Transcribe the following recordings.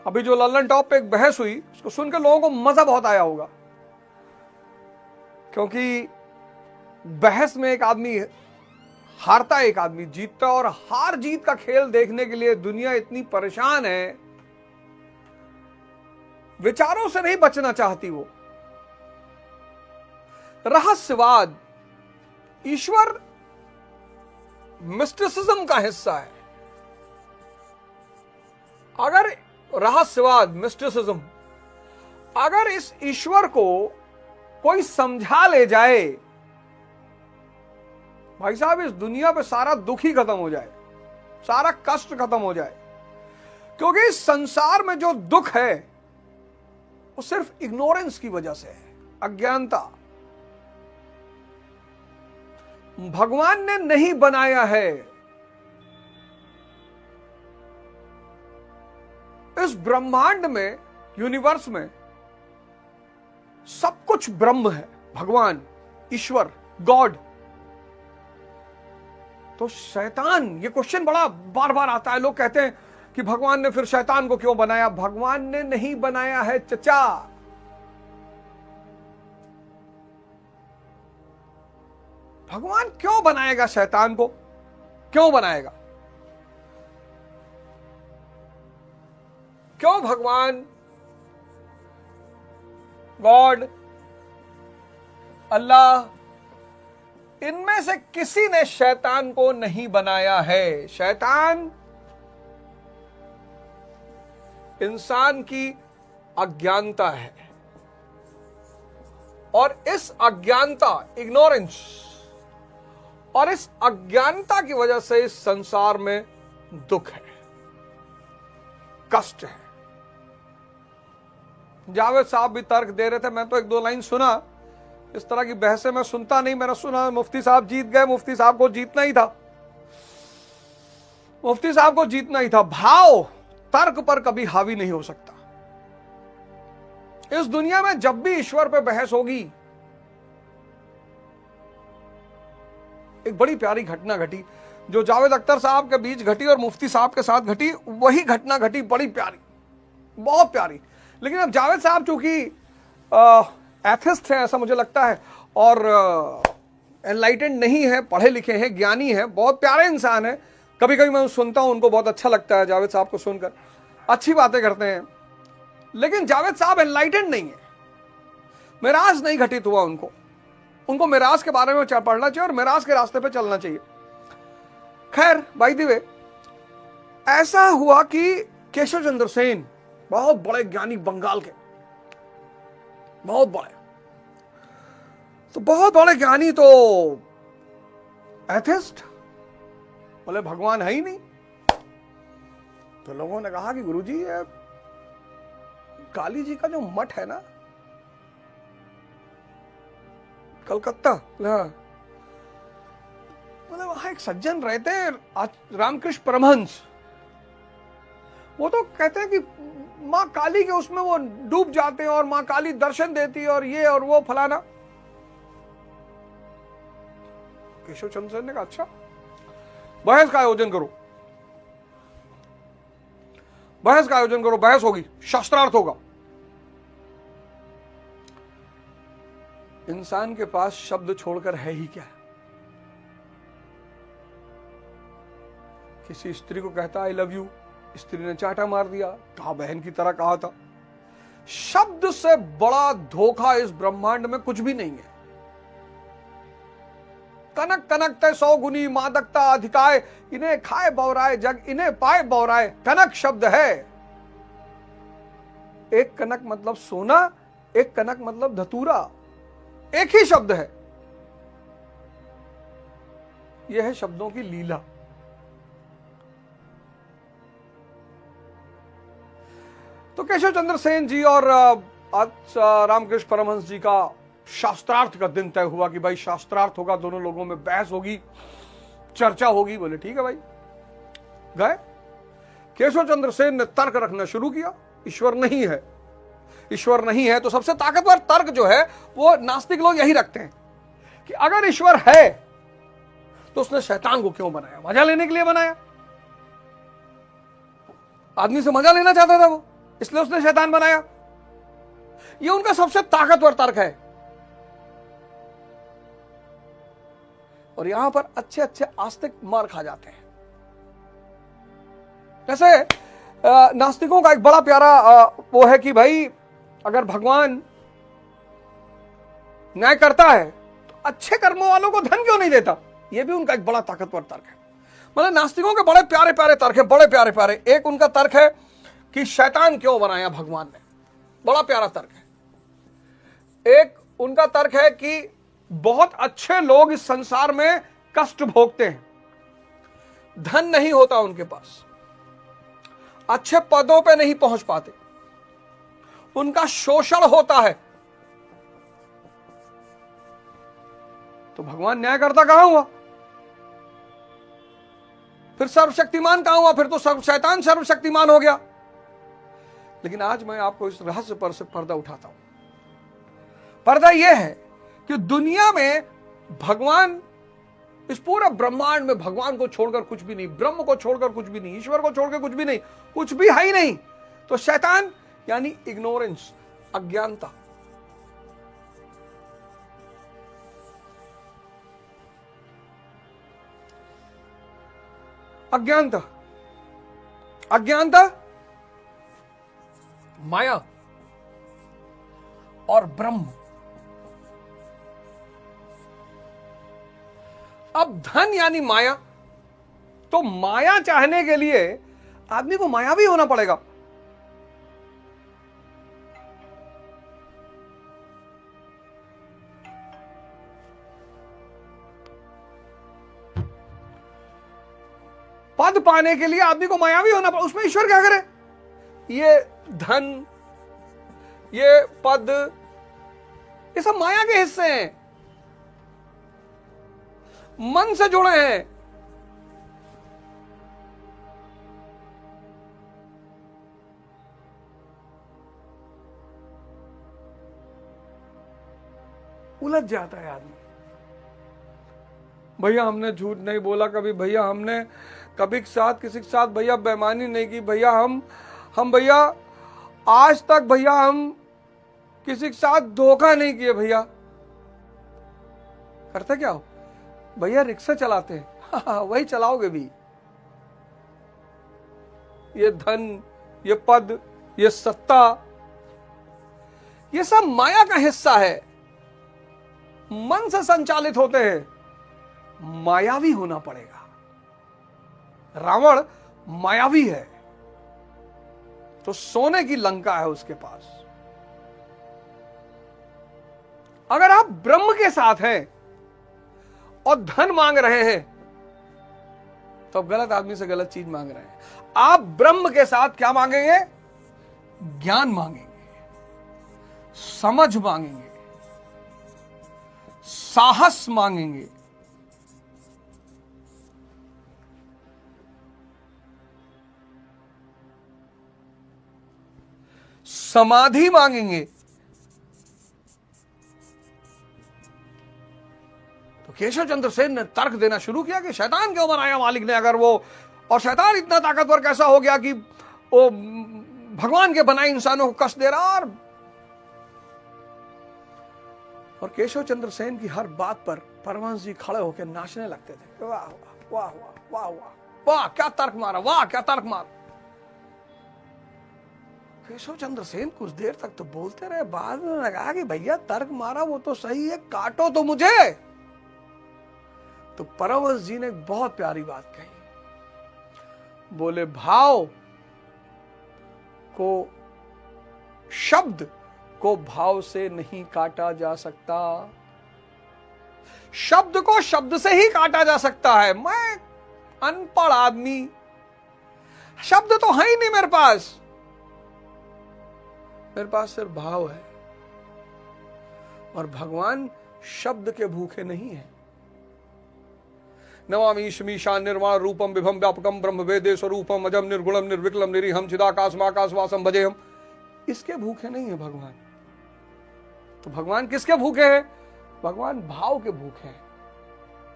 अभी जो लल्लन टॉप पे एक बहस हुई, उसको सुन के लोगों को मजा बहुत आया होगा, क्योंकि बहस में एक आदमी हारता, एक आदमी जीतता, और हार जीत का खेल देखने के लिए दुनिया इतनी परेशान है, विचारों से नहीं बचना चाहती वो। रहस्यवाद, ईश्वर मिस्टिसिज्म का हिस्सा है। अगर रहस्यवाद, मिस्टिसिज्म, अगर इस ईश्वर को कोई समझा ले जाए, भाई साहब, इस दुनिया पे सारा दुख ही खत्म हो जाए, सारा कष्ट खत्म हो जाए। क्योंकि इस संसार में जो दुख है वो सिर्फ इग्नोरेंस की वजह से है, अज्ञानता। भगवान ने नहीं बनाया है। इस ब्रह्मांड में, यूनिवर्स में सब कुछ ब्रह्म है, भगवान, ईश्वर, गॉड। तो शैतान, ये क्वेश्चन बड़ा बार बार आता है, लोग कहते हैं कि भगवान ने फिर शैतान को क्यों बनाया? भगवान ने नहीं बनाया है चचा। भगवान क्यों बनाएगा शैतान को? क्यों बनाएगा? क्यों भगवान, गॉड, अल्लाह, इनमें से किसी ने शैतान को नहीं बनाया है। शैतान इंसान की अज्ञानता है, और इस अज्ञानता, इग्नोरेंस, और इस अज्ञानता की वजह से इस संसार में दुख है, कष्ट है। जावेद साहब भी तर्क दे रहे थे, मैं तो एक दो लाइन सुना। इस तरह की बहसें मैं सुनता नहीं, मैंने सुना मुफ्ती साहब जीत गए, मुफ्ती साहब को जीतना ही था, मुफ्ती साहब को जीतना ही था। भाव तर्क पर कभी हावी नहीं हो सकता। इस दुनिया में जब भी ईश्वर पे बहस होगी, एक बड़ी प्यारी घटना घटी जो जावेद अख्तर साहब के बीच घटी और मुफ्ती साहब के साथ घटी, वही घटना घटी, बड़ी प्यारी, बहुत प्यारी। लेकिन अब जावेद साहब चूंकि एथिस्ट है, ऐसा मुझे लगता है, और एनलाइटेंड नहीं है, पढ़े लिखे हैं, ज्ञानी है, बहुत प्यारे इंसान है। कभी कभी मैं सुनता हूं, उनको बहुत अच्छा लगता है जावेद साहब को सुनकर, अच्छी बातें करते हैं। लेकिन जावेद साहब एनलाइटेंड नहीं है, मिराज नहीं घटित हुआ उनको। उनको मिराज के बारे में पढ़ना चाहिए और मिराज के रास्ते पे चलना चाहिए। खैर, बाय द वे, ऐसा हुआ कि केशव चंद्र सेन, बहुत बड़े ज्ञानी, बंगाल के बहुत बड़े, तो बहुत बड़े ज्ञानी, तो एथिस्ट, बोले भगवान है ही नहीं। तो लोगों ने कहा कि गुरुजी, ये काली जी का जो मठ है ना, कलकत्ता, मतलब वहां एक सज्जन रहते हैं, रामकृष्ण परमहंस, वो तो कहते हैं कि मां काली के उसमें वो डूब जाते हैं और मां काली दर्शन देती है और ये और वो फलाना। केशव चंद्र सेन ने कहा, अच्छा, बहस का आयोजन करो, बहस का आयोजन करो, बहस होगी, शास्त्रार्थ होगा। इंसान के पास शब्द छोड़कर है ही क्या? किसी स्त्री को कहता आई लव यू, स्त्री ने चाटा मार दिया, कहा बहन की तरह कहा था। शब्द से बड़ा धोखा इस ब्रह्मांड में कुछ भी नहीं है। कनक कनकते 100 गुनी मादकता अधिकाय, इन्हें खाए बौराए जग, इन्हें पाए बौराए। कनक शब्द है, एक कनक मतलब सोना, एक कनक मतलब धतूरा, एक ही शब्द है। यह है शब्दों की लीला। तो केशव चंद्र सेन जी और आज रामकृष्ण परमहंस जी का शास्त्रार्थ का दिन तय हुआ कि भाई शास्त्रार्थ होगा, दोनों लोगों में बहस होगी, चर्चा होगी। बोले ठीक है भाई। गए, केशव चंद्र सेन ने तर्क रखना शुरू किया, ईश्वर नहीं है, ईश्वर नहीं है। तो सबसे ताकतवर तर्क जो है वो नास्तिक लोग यही रखते हैं कि अगर ईश्वर है तो उसने शैतान को क्यों बनाया? मजा लेने के लिए बनाया, आदमी से मजा लेना चाहता था वो। इसलिए उसने शैतान बनाया। ये उनका सबसे ताकतवर तर्क है। और यहां पर अच्छे अच्छे आस्तिक मार खा जाते हैं। जैसे नास्तिकों का एक बड़ा प्यारा वो है कि भाई अगर भगवान न्याय करता है तो अच्छे कर्मों वालों को धन क्यों नहीं देता। यह भी उनका एक बड़ा ताकतवर तर्क है। मतलब नास्तिकों के बड़े प्यारे प्यारे तर्क है, बड़े प्यारे प्यारे। एक उनका तर्क है कि शैतान क्यों बनाया भगवान ने, बड़ा प्यारा तर्क है। एक उनका तर्क है कि बहुत अच्छे लोग इस संसार में कष्ट भोगते हैं, धन नहीं होता उनके पास, अच्छे पदों पे नहीं पहुंच पाते, उनका शोषण होता है। तो भगवान न्याय करता कहां हुआ, फिर सर्वशक्तिमान कहां हुआ, फिर तो शैतान सर्वशक्तिमान हो गया। लेकिन आज मैं आपको इस रहस्य पर से पर्दा उठाता हूं। पर्दा यह है कि दुनिया में भगवान, इस पूरे ब्रह्मांड में भगवान को छोड़कर कुछ भी नहीं, ब्रह्म को छोड़कर कुछ भी नहीं, ईश्वर को छोड़कर कुछ भी नहीं, कुछ भी है ही नहीं। तो शैतान यानी इग्नोरेंस, अज्ञानता। अज्ञानता, अज्ञानता, माया और ब्रह्म। अब धन यानी माया, तो माया चाहने के लिए आदमी को मायावी होना पड़ेगा। पद पाने के लिए आदमी को मायावी होना पड़ेगा। उसमें ईश्वर क्या करे, ये धन, ये पद, ये सब माया के हिस्से हैं, मन से जुड़े हैं। उलझ जाता है आदमी। भैया हमने झूठ नहीं बोला कभी, भैया हमने कभी किसी के साथ भैया बेईमानी नहीं की, भैया हम भैया आज तक भैया हम किसी के साथ धोखा नहीं किए। भैया करते क्या हो भैया, रिक्शा चलाते हैं। हाँ, वही चलाओगे भी। ये धन, ये पद, ये सत्ता, ये सब माया का हिस्सा है, मन से संचालित होते हैं। मायावी होना पड़ेगा। रावण मायावी है, तो सोने की लंका है उसके पास। अगर आप ब्रह्म के साथ हैं और धन मांग रहे हैं तो आप गलत आदमी से गलत चीज मांग रहे हैं। आप ब्रह्म के साथ क्या मांगेंगे, ज्ञान मांगेंगे, समझ मांगेंगे, साहस मांगेंगे, समाधि मांगेंगे। तो केशव चंद्र सेन ने तर्क देना शुरू किया कि शैतान क्यों बनाया मालिक ने, अगर वो, और शैतान इतना ताकतवर कैसा हो गया कि वो भगवान के बनाए इंसानों को कष्ट दे रहा। और केशव चंद्र सेन की हर बात पर परमहंस जी खड़े होकर नाचने लगते थे। वाह वाह वाह वाह वाह वाह, क्या तर्क मारा, वाह क्या तर्क मारा। केशव चंद्र सेन कुछ देर तक तो बोलते रहे, बाद में लगा कि भैया तर्क मारा वो तो सही है, काटो तो मुझे। तो परमहंस जी ने एक बहुत प्यारी बात कही। बोले भाव को, शब्द को भाव से नहीं काटा जा सकता, शब्द को शब्द से ही काटा जा सकता है। मैं अनपढ़ आदमी, शब्द तो है ही नहीं मेरे पास सिर्फ भाव है। और भगवान शब्द के भूखे नहीं है। नमामि ईशमीशान निर्वाण रूपम विभम व्यापकम ब्रह्म वेदे स्वरूपम अजम निर्गुणम निर्विकलम निरीहम चिदाकाशमाकाश वासम भजेहम, इसके भूखे नहीं है भगवान। तो भगवान किसके भूखे हैं, भगवान भाव के भूखे हैं।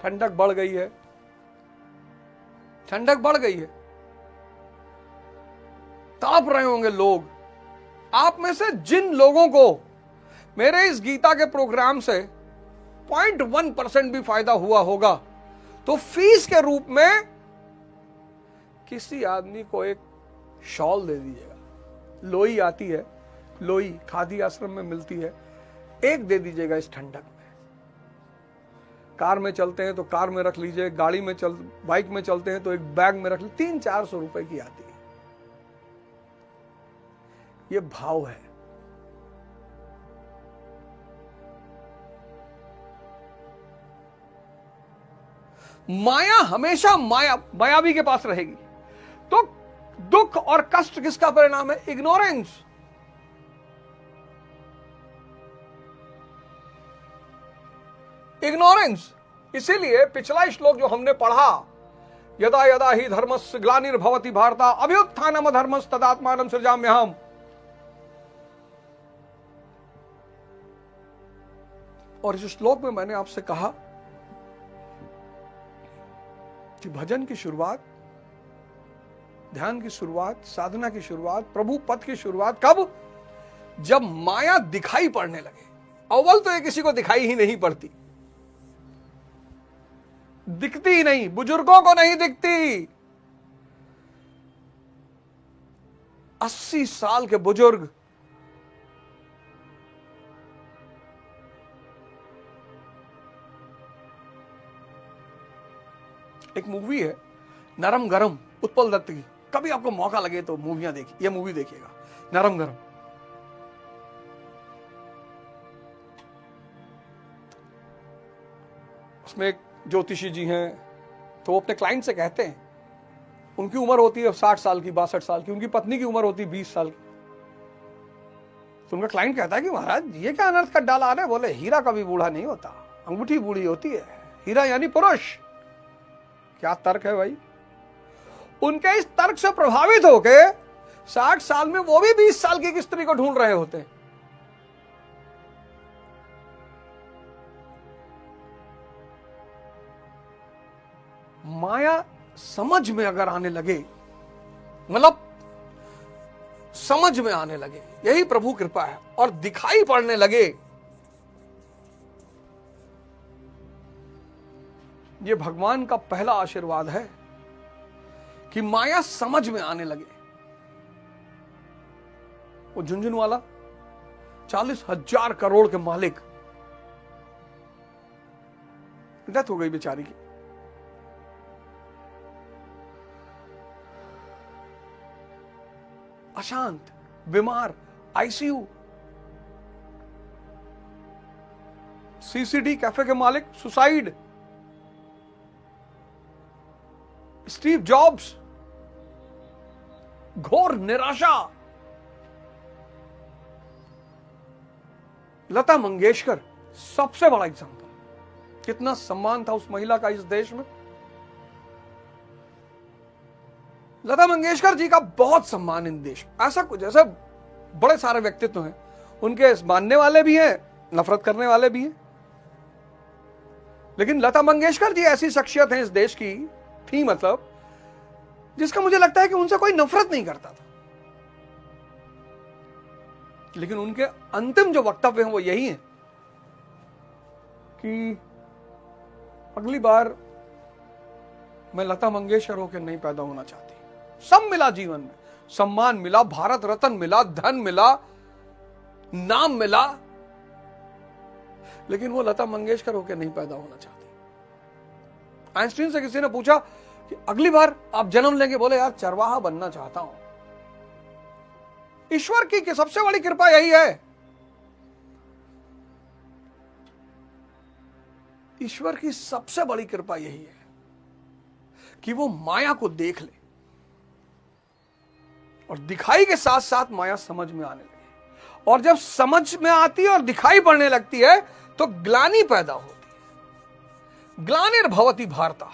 ठंडक बढ़ गई है, ठंडक बढ़ गई है, तड़प रहे होंगे लोग आप में से जिन लोगों को मेरे इस गीता के प्रोग्राम से 0.1% भी फायदा हुआ होगा, तो फीस के रूप में किसी आदमी को एक शॉल दे दीजिएगा। लोई आती है, लोई खादी आश्रम में मिलती है, एक दे दीजिएगा इस ठंडक में। कार में चलते हैं तो कार में रख लीजिए, गाड़ी में बाइक में चलते हैं तो एक बैग में रख लीजिए। 300-400 रुपए की आती है। ये भाव है। माया हमेशा मायावी के पास रहेगी। तो दुख और कष्ट किसका परिणाम है? इग्नोरेंस। इग्नोरेंस। इसीलिए पिछला श्लोक जो हमने पढ़ा, यदा यदा ही धर्मस्य ग्लानिर्भवति भारत अभ्युत्थानम धर्मस्तदात्मानं सृजाम्यहम्, और इस श्लोक में मैंने आपसे कहा कि भजन की शुरुआत, ध्यान की शुरुआत, साधना की शुरुआत, प्रभु पद की शुरुआत कब? जब माया दिखाई पड़ने लगे। अव्वल तो ये किसी को दिखाई ही नहीं पड़ती, दिखती ही नहीं, बुजुर्गों को नहीं दिखती। 80 साल के बुजुर्ग एक मूवी है नरम गरम, उत्पल दत्त की, कभी आपको मौका लगे तो मूवियां देखिए, ये मूवी देखिएगा, नरम गरम। उसमें एक ज्योतिषी जी हैं, तो वो अपने क्लाइंट से कहते हैं, उनकी उम्र होती है 60 साल की, 62 साल की, उनकी पत्नी की उम्र होती है 20 साल की। तो उनका क्लाइंट कहता है कि महाराज ये क्या अनर्थ कर डाला है? बोले हीरा कभी बूढ़ा नहीं होता, अंगूठी बूढ़ी होती है, हीरा यानी पुरुष। क्या तर्क है भाई? उनके इस तर्क से प्रभावित होके 60 साल में वो भी 20 साल की स्त्री को ढूंढ रहे होते हैं। माया समझ में अगर आने लगे, मतलब समझ में आने लगे, यही प्रभु कृपा है, और दिखाई पड़ने लगे, ये भगवान का पहला आशीर्वाद है कि माया समझ में आने लगे। वो झुंझुनवाला 40,000 करोड़ के मालिक, डेथ हो गई बेचारी की। अशांत, बीमार, आईसीयू। सीसीडी कैफे के मालिक सुसाइड। स्टीव जॉब्स, घोर निराशा। लता मंगेशकर सबसे बड़ा एग्जाम्पल। कितना सम्मान था उस महिला का इस देश में। लता मंगेशकर जी का बहुत सम्मान इन देश में। ऐसा कुछ, ऐसे बड़े सारे व्यक्तित्व हैं, उनके मानने वाले भी हैं, नफरत करने वाले भी हैं, लेकिन लता मंगेशकर जी ऐसी शख्सियत है इस देश की थी, मतलब जिसका मुझे लगता है कि उनसे कोई नफरत नहीं करता था। लेकिन उनके अंतिम जो वक्तव्य हैं वो यही है कि अगली बार मैं लता मंगेशकर होकर नहीं पैदा होना चाहती। सब मिला जीवन में, सम्मान मिला, भारत रत्न मिला, धन मिला, नाम मिला, लेकिन वो लता मंगेशकर होकर नहीं पैदा होना चाहती। आइंस्टीन से किसी ने पूछा कि अगली बार आप जन्म लेंगे? बोले यार चरवाहा बनना चाहता हूं। ईश्वर की सबसे बड़ी कृपा यही है, ईश्वर की सबसे बड़ी कृपा यही है कि वो माया को देख ले, और दिखाई के साथ साथ माया समझ में आने लगे। और जब समझ में आती है और दिखाई पड़ने लगती है तो ग्लानि पैदा होती है। ग्लानिर्भवति भारत।